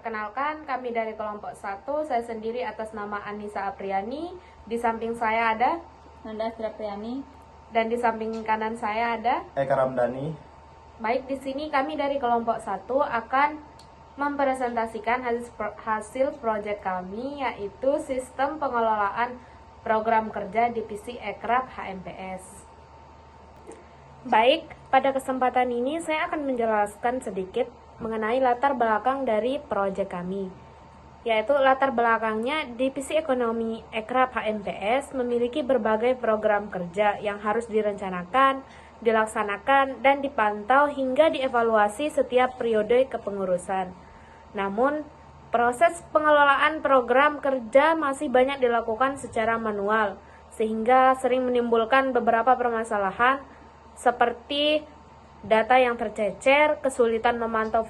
Perkenalkan, kami dari kelompok 1, saya sendiri atas nama Anissa Apriani. Di samping saya ada Nanda Apriani. Dan di samping kanan saya ada Eka Ramdhani. Baik, di sini kami dari kelompok 1 akan mempresentasikan hasil proyek kami, yaitu sistem pengelolaan program kerja divisi Ekraf HMPS. Baik, pada kesempatan ini saya akan menjelaskan sedikit mengenai latar belakang dari proyek kami, yaitu latar belakangnya divisi ekonomi Ekraf HMPS memiliki berbagai program kerja yang harus direncanakan, dilaksanakan, dan dipantau hingga dievaluasi setiap periode kepengurusan. Namun, proses pengelolaan program kerja masih banyak dilakukan secara manual, sehingga sering menimbulkan beberapa permasalahan seperti data yang tercecer, kesulitan memantau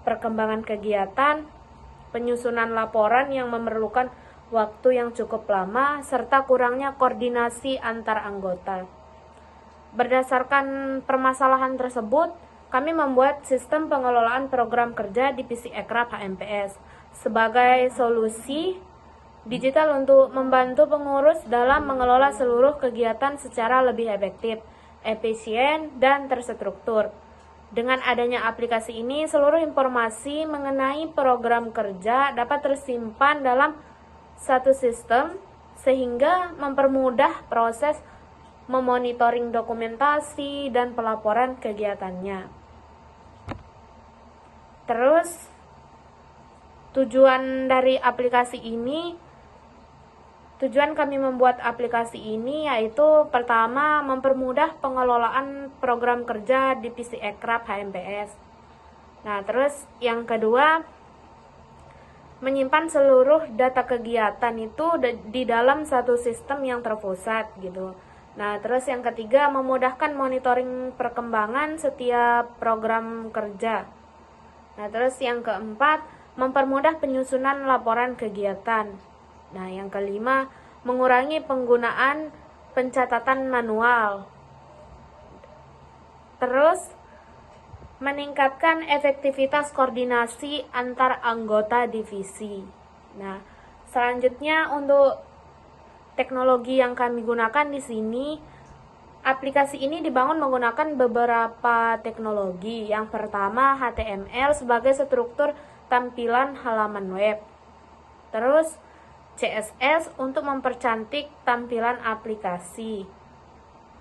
perkembangan kegiatan, penyusunan laporan yang memerlukan waktu yang cukup lama, serta kurangnya koordinasi antar anggota. Berdasarkan permasalahan tersebut, kami membuat sistem pengelolaan program kerja divisi Ekraf HMPS sebagai solusi digital untuk membantu pengurus dalam mengelola seluruh kegiatan secara lebih efektif, efisien, dan terstruktur. Dengan adanya aplikasi ini, seluruh informasi mengenai program kerja dapat tersimpan dalam satu sistem sehingga mempermudah proses memonitoring dokumentasi dan pelaporan kegiatannya. Terus, tujuan kami membuat aplikasi ini yaitu pertama, mempermudah pengelolaan program kerja divisi Ekraf HMPS. Nah, terus yang kedua, menyimpan seluruh data kegiatan itu di dalam satu sistem yang terpusat gitu. Nah, terus yang ketiga, memudahkan monitoring perkembangan setiap program kerja. Nah, terus yang keempat, mempermudah penyusunan laporan kegiatan. Nah, yang kelima, mengurangi penggunaan pencatatan manual. Terus, meningkatkan efektivitas koordinasi antar anggota divisi. Nah, selanjutnya untuk teknologi yang kami gunakan di sini, aplikasi ini dibangun menggunakan beberapa teknologi. Yang pertama, HTML sebagai struktur tampilan halaman web. Terus, CSS untuk mempercantik tampilan aplikasi.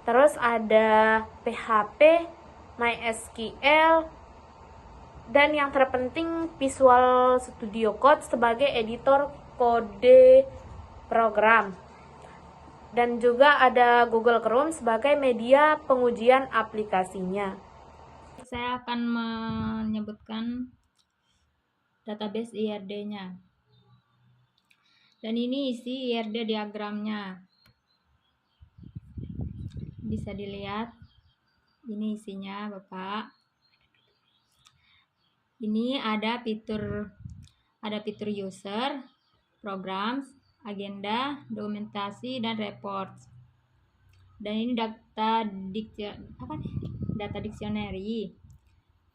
Terus ada PHP, MySQL, dan yang terpenting Visual Studio Code sebagai editor kode program. Dan juga ada Google Chrome sebagai media pengujian aplikasinya. Saya akan menyebutkan database IRD-nya. Dan ini isi IRD diagramnya. Bisa dilihat. Ini isinya, Bapak. Ini ada fitur user, programs, agenda, dokumentasi, dan reports. Dan ini data dictionary.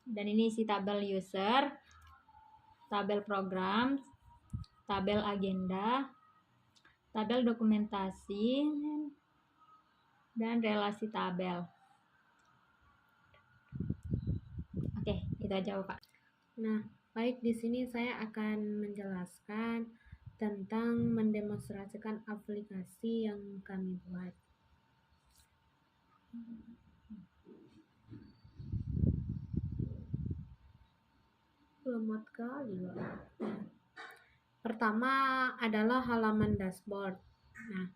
Dan ini isi tabel user, tabel programs, tabel agenda, tabel dokumentasi, dan relasi tabel. Oke, itu aja, Pak. Nah, baik, di sini saya akan menjelaskan tentang mendemonstrasikan aplikasi yang kami buat. Lemot kali, Pak. Pertama adalah halaman dashboard. Nah,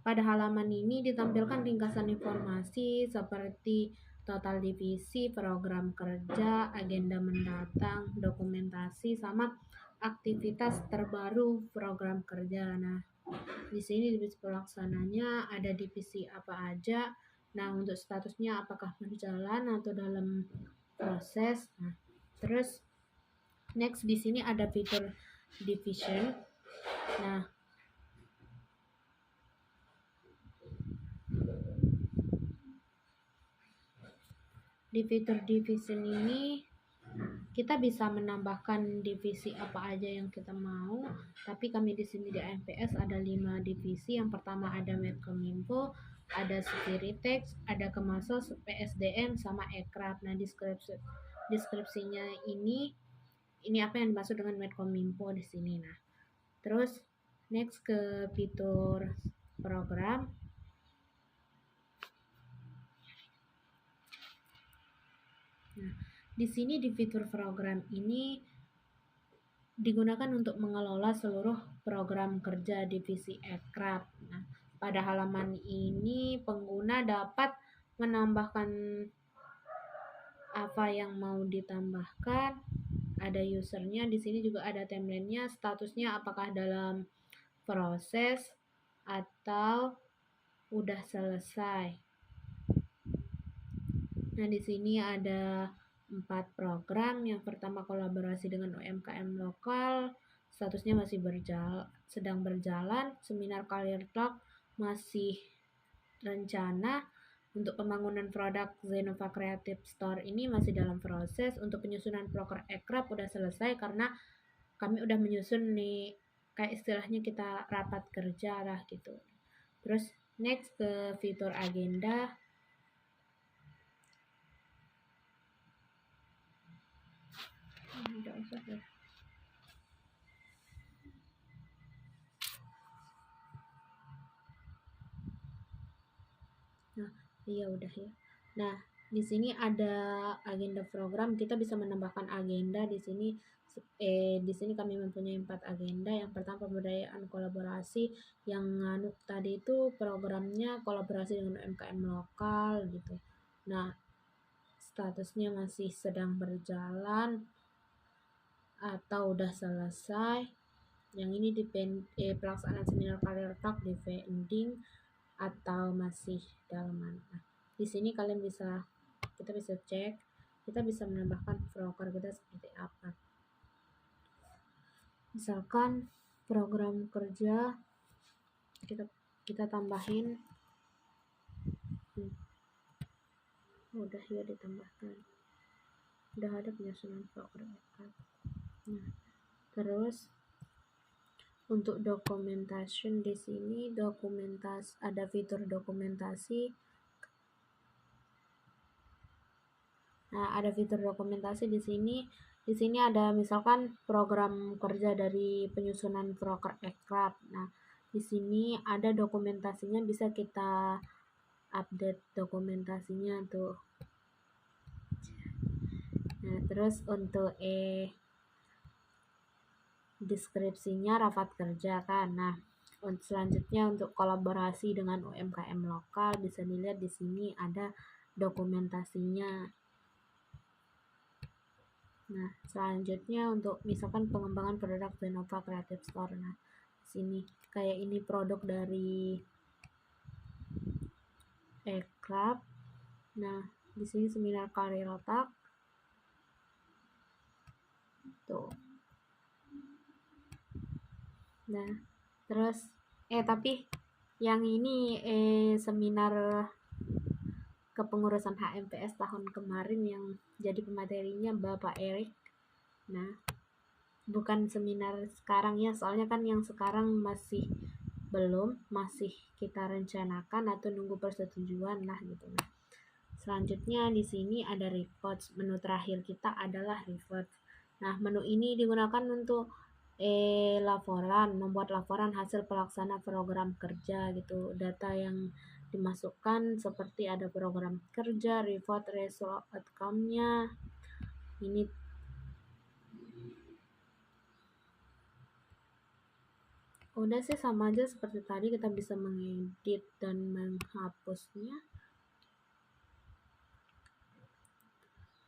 pada halaman ini ditampilkan ringkasan informasi seperti total divisi, program kerja, agenda mendatang, dokumentasi, sama aktivitas terbaru program kerja. Nah, di sini divisi pelaksananya ada divisi apa aja. Nah, untuk statusnya apakah berjalan atau dalam proses. Nah, terus next di sini ada fitur division. Nah, di fitur division ini kita bisa menambahkan divisi apa aja yang kita mau, tapi kami di sini di AMPS ada 5 divisi. Yang pertama ada Medkominfo, ada Securitex, ada Kemasos, PSDM, sama Ekrab. Nah, deskripsinya ini apa yang dimaksud dengan Medkominfo di sini. Nah, terus next ke fitur program. Nah, di sini di fitur program ini digunakan untuk mengelola seluruh program kerja divisi Ekrab. Nah, pada halaman ini pengguna dapat menambahkan apa yang mau ditambahkan. Ada usernya, di sini juga ada timelinenya, statusnya apakah dalam proses atau udah selesai. Nah, di sini ada 4 program. Yang pertama kolaborasi dengan UMKM lokal, statusnya masih sedang berjalan. Seminar Career Talk masih rencana. Untuk pembangunan produk Zenova Creative Store ini masih dalam proses. Untuk penyusunan proker Ekrab udah selesai karena kami udah menyusun nih, kayak istilahnya kita rapat kerja lah gitu. Terus next ke fitur agenda. Nah, iya udah ya. Nah, di sini ada agenda program, kita bisa menambahkan agenda di sini. Di sini kami mempunyai 4 agenda. Yang pertama pemberdayaan kolaborasi, yang tadi itu programnya kolaborasi dengan UMKM lokal gitu. Nah, statusnya masih sedang berjalan atau udah selesai. Yang ini di pelaksanaan seminar Career Talk di pending atau masih dalam mana. Di sini kita bisa cek, kita bisa menambahkan proker kita seperti apa. Misalkan program kerja kita tambahin, udah ya ditambahkan, udah ada penyusunan proker. Nah, terus untuk documentation di sini ada fitur dokumentasi. Nah, ada fitur dokumentasi di sini. Di sini ada misalkan program kerja dari penyusunan proker Ekrab. Nah, di sini ada dokumentasinya, bisa kita update dokumentasinya tuh. Nah, terus untuk deskripsinya rapat kerja kan. Nah, selanjutnya untuk kolaborasi dengan UMKM lokal bisa dilihat di sini ada dokumentasinya. Nah, selanjutnya untuk misalkan pengembangan produk Zenova Creative Store. Nah, sini kayak ini produk dari Ekrab. Nah, di sini seminar Career Talk. Tuh. Nah, terus tapi yang ini seminar kepengurusan HMPS tahun kemarin yang jadi pematerinya Bapak Erik. Nah, bukan seminar sekarang ya, soalnya kan yang sekarang masih kita rencanakan atau nunggu persetujuan lah gitu. Nah, selanjutnya di sini ada report. Menu terakhir kita adalah report. Nah, menu ini digunakan untuk membuat laporan hasil pelaksana program kerja gitu. Data yang dimasukkan seperti ada program kerja, report, result, outcome-nya. Ini udah sih sama aja seperti tadi, kita bisa mengedit dan menghapusnya.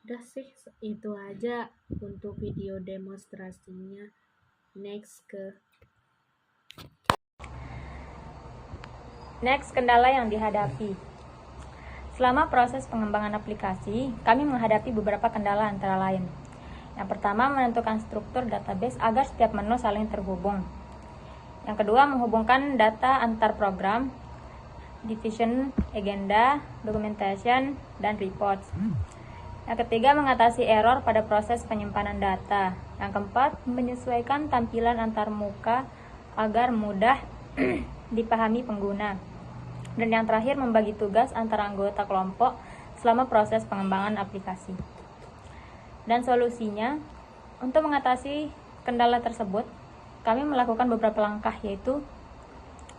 Udah sih itu aja untuk video demonstrasinya. Next, kendala yang dihadapi. Selama proses pengembangan aplikasi, kami menghadapi beberapa kendala antara lain. Yang pertama, menentukan struktur database agar setiap menu saling terhubung. Yang kedua, menghubungkan data antar program, division, agenda, documentation, dan reports. Yang ketiga, mengatasi error pada proses penyimpanan data. Yang keempat, menyesuaikan tampilan antar muka agar mudah dipahami pengguna. Dan yang terakhir, membagi tugas antara anggota kelompok selama proses pengembangan aplikasi. Dan solusinya, untuk mengatasi kendala tersebut, kami melakukan beberapa langkah, yaitu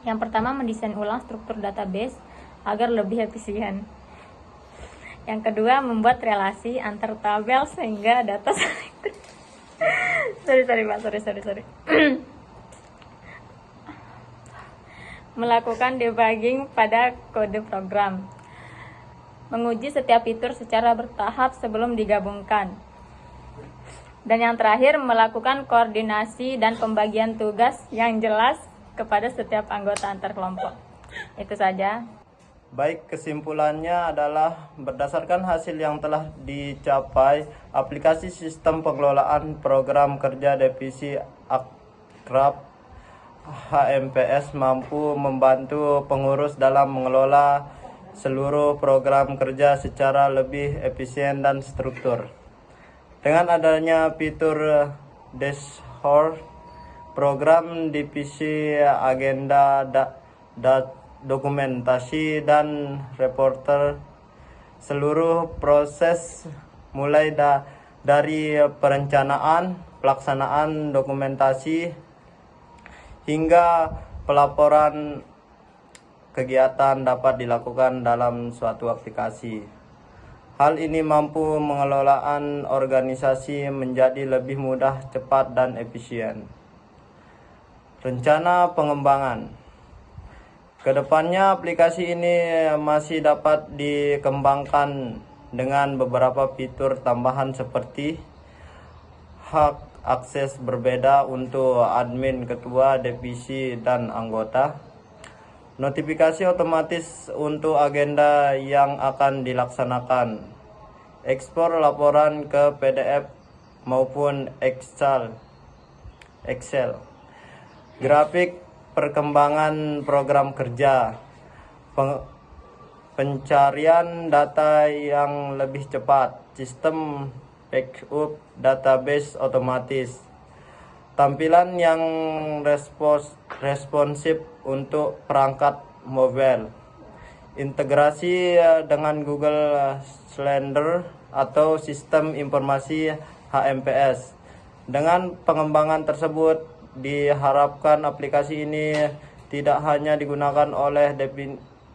yang pertama, mendesain ulang struktur database agar lebih efisien. Yang kedua, membuat relasi antar tabel sehingga data sorry. Melakukan debugging pada kode program. Menguji setiap fitur secara bertahap sebelum digabungkan. Dan yang terakhir, melakukan koordinasi dan pembagian tugas yang jelas kepada setiap anggota antar kelompok. Itu saja. Baik, kesimpulannya adalah berdasarkan hasil yang telah dicapai, aplikasi sistem pengelolaan program kerja divisi akrab HMPS mampu membantu pengurus dalam mengelola seluruh program kerja secara lebih efisien dan struktur. Dengan adanya fitur dashboard, program divisi agenda dokumentasi dan reporter, seluruh proses mulai dari perencanaan, pelaksanaan dokumentasi hingga pelaporan kegiatan dapat dilakukan dalam suatu aplikasi. Hal ini mampu mengelolaan organisasi menjadi lebih mudah, cepat, dan efisien. Rencana pengembangan. Kedepannya aplikasi ini masih dapat dikembangkan dengan beberapa fitur tambahan seperti hak akses berbeda untuk admin, ketua, divisi, dan anggota, notifikasi otomatis untuk agenda yang akan dilaksanakan, ekspor laporan ke PDF maupun Excel, grafik perkembangan program kerja, pencarian data yang lebih cepat, sistem backup database otomatis, tampilan yang responsif untuk perangkat mobile, integrasi dengan Google Calendar atau sistem informasi HMPS. Dengan pengembangan tersebut, diharapkan aplikasi ini tidak hanya digunakan oleh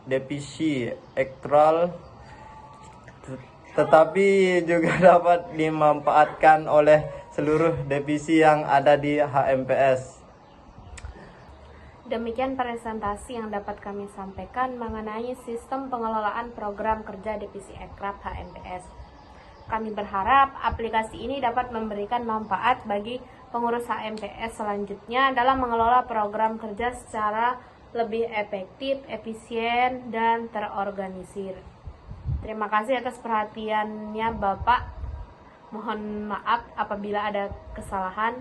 divisi ekral, tetapi juga dapat dimanfaatkan oleh seluruh divisi yang ada di HMPS. Demikian presentasi yang dapat kami sampaikan mengenai sistem pengelolaan program kerja divisi ekrab HMPS. Kami berharap aplikasi ini dapat memberikan manfaat bagi pengurus HMPS selanjutnya dalam mengelola program kerja secara lebih efektif, efisien, dan terorganisir. Terima kasih atas perhatiannya Bapak. Mohon maaf apabila ada kesalahan.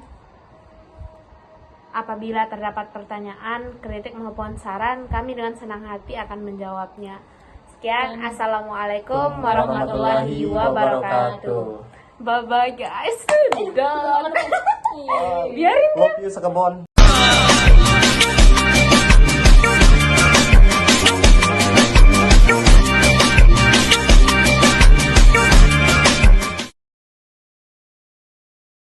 Apabila terdapat pertanyaan, kritik maupun saran, kami dengan senang hati akan menjawabnya. Sekian, Assalamualaikum warahmatullahi wabarakatuh. Bye-bye guys. Sudah. Biarin Love you sekebon.